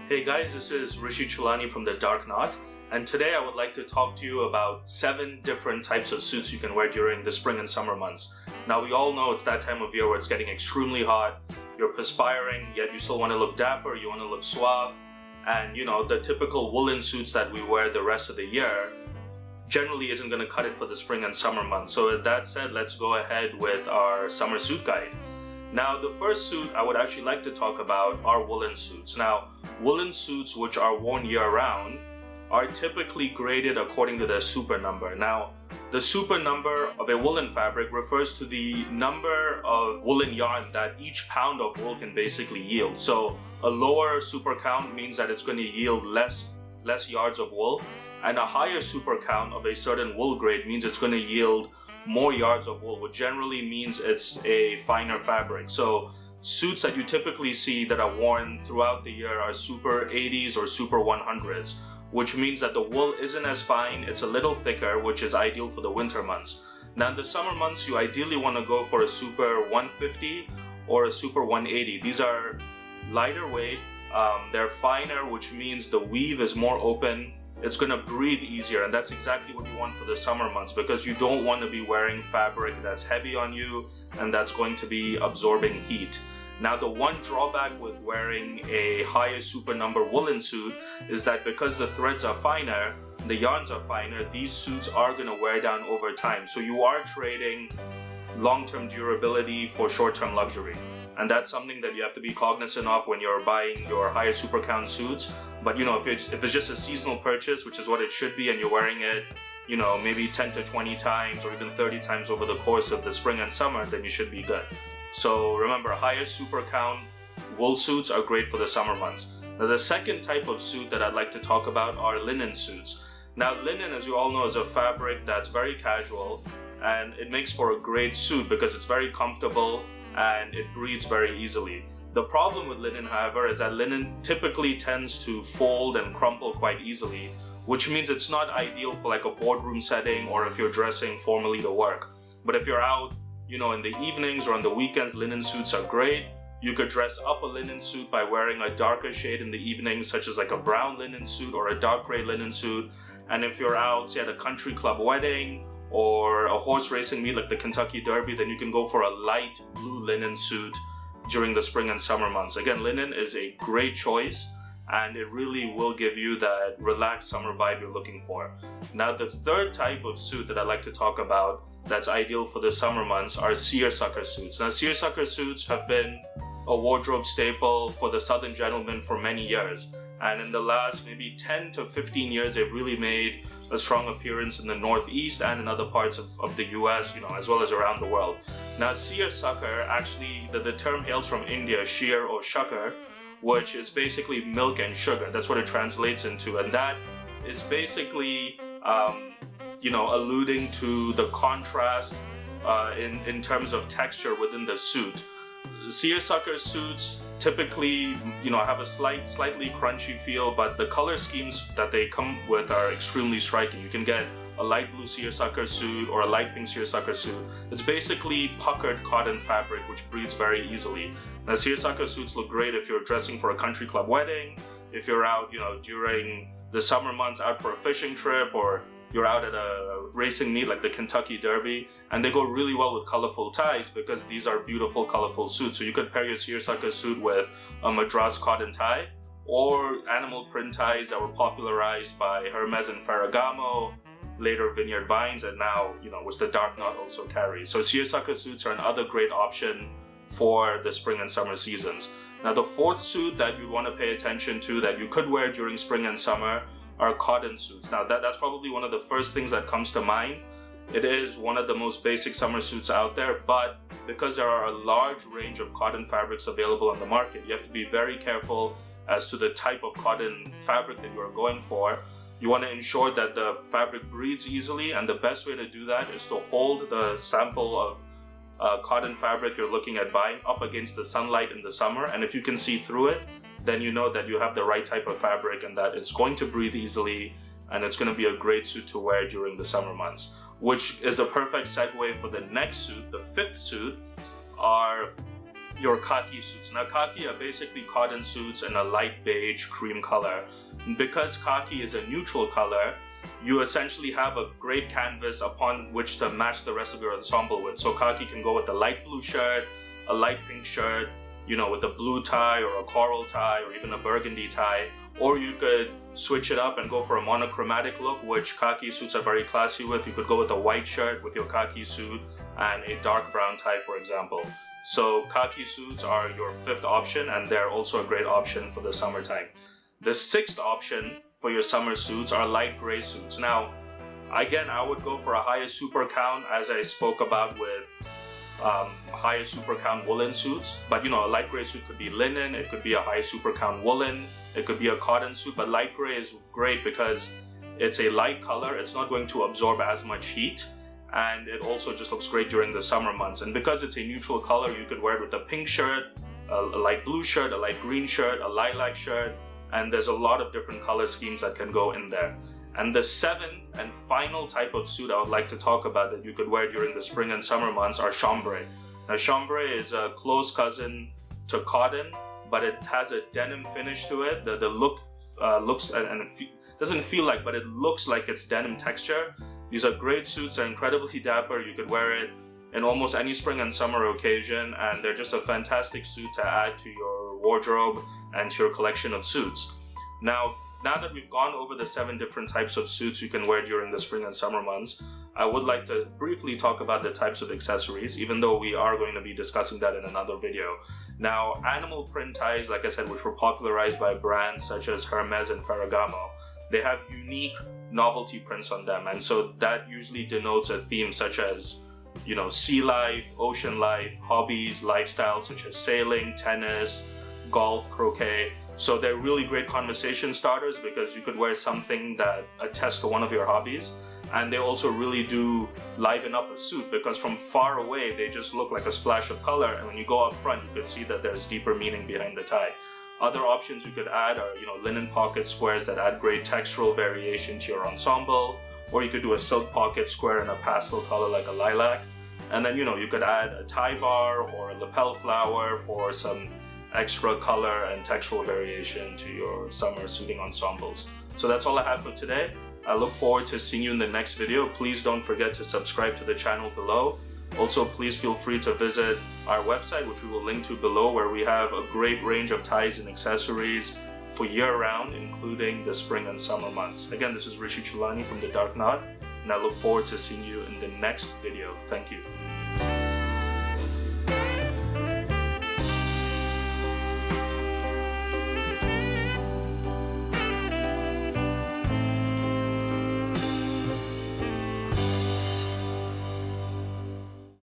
Hey guys, this is Rishi Chulani from The Dark Knot, and today I would like to talk to you about 7 different types of suits you can wear during the spring and summer months. Now we all know it's that time of year where it's getting extremely hot, you're perspiring, yet you still want to look dapper, you want to look suave, and you know, the typical woolen suits that we wear the rest of the year generally isn't going to cut it for the spring and summer months. So with that said, let's go ahead with our summer suit guide. Now, the first suit I would actually like to talk about are woolen suits. Now, woolen suits which are worn year-round are typically graded according to their super number. Now, the super number of a woolen fabric refers to the number of woolen yarn that each pound of wool can basically yield. So, a lower super count means that it's going to yield less yards of wool, and a higher super count of a certain wool grade means it's going to yield more yards of wool, which generally means it's a finer fabric. So suits that you typically see that are worn throughout the year are super 80s or super 100s, which means that the wool isn't as fine, it's a little thicker, which is ideal for the winter months. Now in the summer months, you ideally want to go for a super 150 or a super 180. These are lighter weight, they're finer, which means the weave is more open, it's going to breathe easier, and that's exactly what you want for the summer months, because you don't want to be wearing fabric that's heavy on you and that's going to be absorbing heat. Now, the one drawback with wearing a higher super number woolen suit is that because the threads are finer, the yarns are finer, these suits are going to wear down over time. So you are trading long-term durability for short-term luxury. And that's something that you have to be cognizant of when you're buying your higher super count suits. But you know, if it's just a seasonal purchase, which is what it should be, and you're wearing it, you know, maybe 10 to 20 times or even 30 times over the course of the spring and summer, then you should be good. So remember, higher super count wool suits are great for the summer months. Now, the second type of suit that I'd like to talk about are linen suits. Now, linen, as you all know, is a fabric that's very casual, and it makes for a great suit because it's very comfortable and it breathes very easily. The problem with linen, however, is that linen typically tends to fold and crumple quite easily, which means it's not ideal for like a boardroom setting or if you're dressing formally to work. But if you're out, you know, in the evenings or on the weekends, linen suits are great. You could dress up a linen suit by wearing a darker shade in the evenings, such as like a brown linen suit or a dark gray linen suit. And if you're out, say at a country club wedding or a horse racing meet like the Kentucky Derby, then you can go for a light blue linen suit during the spring and summer months. Again, linen is a great choice and it really will give you that relaxed summer vibe you're looking for. Now, the third type of suit that I'd like to talk about that's ideal for the summer months are seersucker suits. Now, seersucker suits have been a wardrobe staple for the Southern gentleman for many years. And in the last maybe 10 to 15 years, they've really made a strong appearance in the Northeast and in other parts of the US, you know, as well as around the world. Now, seersucker, actually, the term hails from India, sheer or shucker, which is basically milk and sugar. That's what it translates into. And that is basically, you know, alluding to the contrast in terms of texture within the suit. Seersucker suits typically, you know, have a slightly crunchy feel, but the color schemes that they come with are extremely striking. You can get a light blue seersucker suit or a light pink seersucker suit. It's basically puckered cotton fabric, which breathes very easily. Now, seersucker suits look great if you're dressing for a country club wedding, if you're out, you know, during the summer months out for a fishing trip, or you're out at a racing meet like the Kentucky Derby, and they go really well with colorful ties because these are beautiful, colorful suits. So you could pair your seersucker suit with a Madras cotton tie or animal print ties that were popularized by Hermes and Ferragamo, later Vineyard Vines, and now, you know, which the Dark Knot also carries. So seersucker suits are another great option for the spring and summer seasons. Now, the fourth suit that you want to pay attention to that you could wear during spring and summer are cotton suits. Now, that's probably one of the first things that comes to mind. It is one of the most basic summer suits out there, but because there are a large range of cotton fabrics available on the market, you have to be very careful as to the type of cotton fabric that you are going for. You want to ensure that the fabric breathes easily, and the best way to do that is to hold the sample of cotton fabric you're looking at buying up against the sunlight in the summer, and if you can see through it, then you know that you have the right type of fabric and that it's going to breathe easily and it's going to be a great suit to wear during the summer months. Which is a perfect segue for the next suit. The fifth suit are your khaki suits. Now khaki are basically cotton suits in a light beige cream color. Because khaki is a neutral color, you essentially have a great canvas upon which to match the rest of your ensemble with. So khaki can go with a light blue shirt, a light pink shirt, you know, with a blue tie or a coral tie or even a burgundy tie. Or you could switch it up and go for a monochromatic look, which khaki suits are very classy with. You could go with a white shirt with your khaki suit and a dark brown tie, for example. So khaki suits are your fifth option, and they're also a great option for the summertime. The sixth option for your summer suits are light gray suits. Now, again, I would go for a higher super count, as I spoke about with higher super count woolen suits. But you know, a light gray suit could be linen, it could be a high super count woolen, it could be a cotton suit, but light gray is great because it's a light color, it's not going to absorb as much heat, and it also just looks great during the summer months. And because it's a neutral color, you could wear it with a pink shirt, a light blue shirt, a light green shirt, a lilac shirt, and there's a lot of different color schemes that can go in there. And the seventh and final type of suit I would like to talk about that you could wear during the spring and summer months are chambray. Now chambray is a close cousin to cotton, but it has a denim finish to it. The look looks, and it doesn't feel like, but it looks like it's denim texture. These are great suits, they're incredibly dapper. You could wear it in almost any spring and summer occasion, and they're just a fantastic suit to add to your wardrobe and to your collection of suits. Now that we've gone over the 7 different types of suits you can wear during the spring and summer months, I would like to briefly talk about the types of accessories, even though we are going to be discussing that in another video. Now, animal print ties, like I said, which were popularized by brands such as Hermes and Ferragamo, they have unique novelty prints on them, and so that usually denotes a theme such as, you know, sea life, ocean life, hobbies, lifestyle such as sailing, tennis, golf, croquet. So they're really great conversation starters because you could wear something that attests to one of your hobbies, and they also really do liven up a suit because from far away they just look like a splash of color, and when you go up front you could see that there's deeper meaning behind the tie. Other options you could add are, you know, linen pocket squares that add great textural variation to your ensemble, or you could do a silk pocket square in a pastel color like a lilac, and then, you know, you could add a tie bar or a lapel flower for some extra color and textural variation to your summer suiting ensembles. So that's all I have for today. I look forward to seeing you in the next video. Please don't forget to subscribe to the channel below. Also, please feel free to visit our website, which we will link to below, where we have a great range of ties and accessories for year-round, including the spring and summer months. Again, this is Rishi Chulani from The Dark Knot, and I look forward to seeing you in the next video. Thank you.